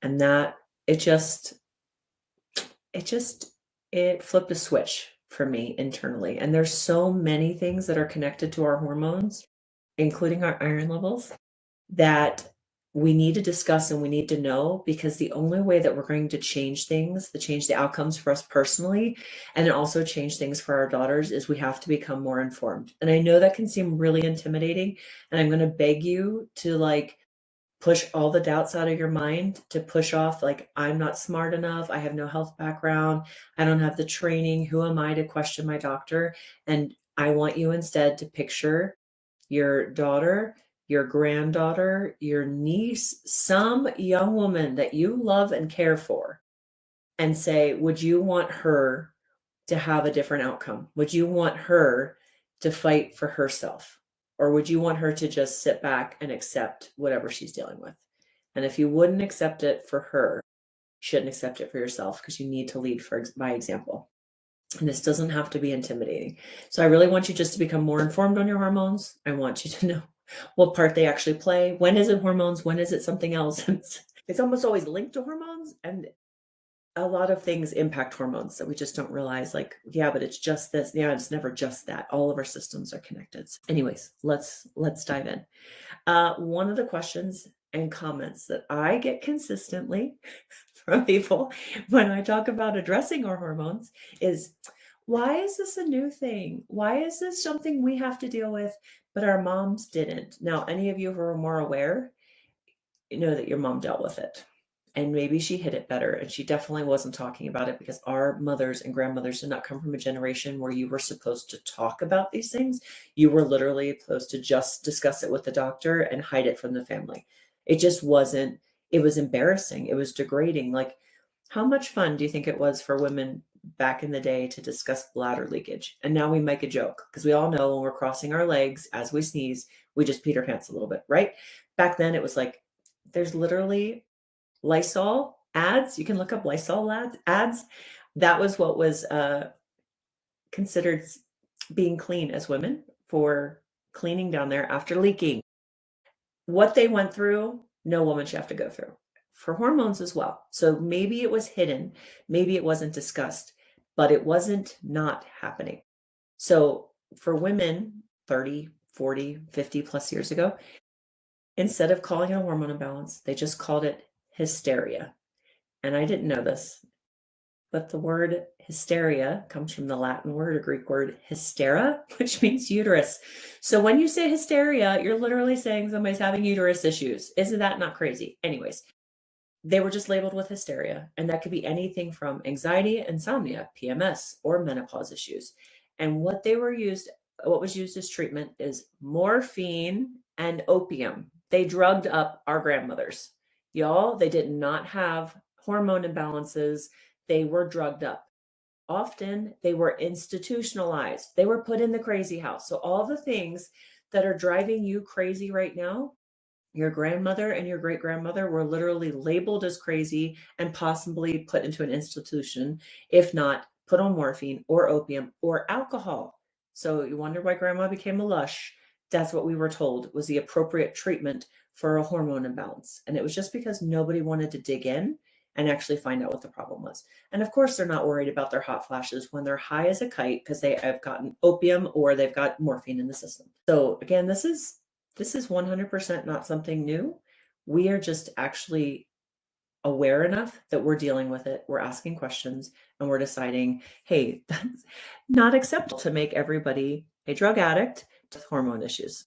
And that it just it just it flipped a switch for me internally. And there's so many things that are connected to our hormones, including our iron levels, that we need to discuss and we need to know, because the only way that we're going to change things, to change the outcomes for us personally, and also change things for our daughters, is we have to become more informed. And I know that can seem really intimidating, and I'm going to beg you to like push all the doubts out of your mind, to push off like, I'm not smart enough, I have no health background, I don't have the training, who am I to question my doctor? And I want you instead to picture your daughter, your granddaughter, your niece, some young woman that you love and care for, and say, would you want her to have a different outcome? Would you want her to fight for herself? Or would you want her to just sit back and accept whatever she's dealing with? And if you wouldn't accept it for her, you shouldn't accept it for yourself, because you need to lead by example. And this doesn't have to be intimidating. So I really want you just to become more informed on your hormones. I want you to know what part they actually play. When is it hormones? When is it something else? It's almost always linked to hormones. And a lot of things impact hormones that we just don't realize. Like, yeah, but it's just this. Yeah, it's never just that. All of our systems are connected. So anyways, let's dive in. One of the questions and comments that I get consistently from people when I talk about addressing our hormones is, why is this a new thing? Why is this something we have to deal with, but our moms didn't? Now, any of you who are more aware, you know that your mom dealt with it. And maybe she hid it better. And she definitely wasn't talking about it, because our mothers and grandmothers did not come from a generation where you were supposed to talk about these things. You were literally supposed to just discuss it with the doctor and hide it from the family. It just wasn't, it was embarrassing. It was degrading. Like, how much fun do you think it was for women back in the day to discuss bladder leakage? And now we make a joke, because we all know when we're crossing our legs as we sneeze, we just peed our pants a little bit, right? Back then it was like, there's literally Lysol ads. You can look up Lysol ads. That was what was considered being clean as women, for cleaning down there after leaking. What they went through, no woman should have to go through, for hormones as well. So maybe it was hidden, maybe it wasn't discussed, but it wasn't not happening. So for women 30, 40, 50 plus years ago, instead of calling it a hormone imbalance, they just called it hysteria. And I didn't know this, but the word hysteria comes from the Latin word or Greek word hystera, which means uterus. So when you say hysteria, you're literally saying somebody's having uterus issues. Isn't that not crazy? Anyways, they were just labeled with hysteria, and that could be anything from anxiety, insomnia, PMS, or menopause issues. And what was used as treatment is morphine and opium. They drugged up our grandmothers. Y'all, they did not have hormone imbalances. They were drugged up. Often they were institutionalized. They were put in the crazy house. So all the things that are driving you crazy right now, your grandmother and your great grandmother were literally labeled as crazy and possibly put into an institution, if not put on morphine or opium or alcohol. So you wonder why grandma became a lush. That's what we were told was the appropriate treatment for a hormone imbalance. And it was just because nobody wanted to dig in and actually find out what the problem was. And of course, they're not worried about their hot flashes when they're high as a kite, because they have gotten opium or they've got morphine in the system. So again, this is 100% not something new. We are just actually aware enough that we're dealing with it. We're asking questions and we're deciding, hey, that's not acceptable to make everybody a drug addict with hormone issues.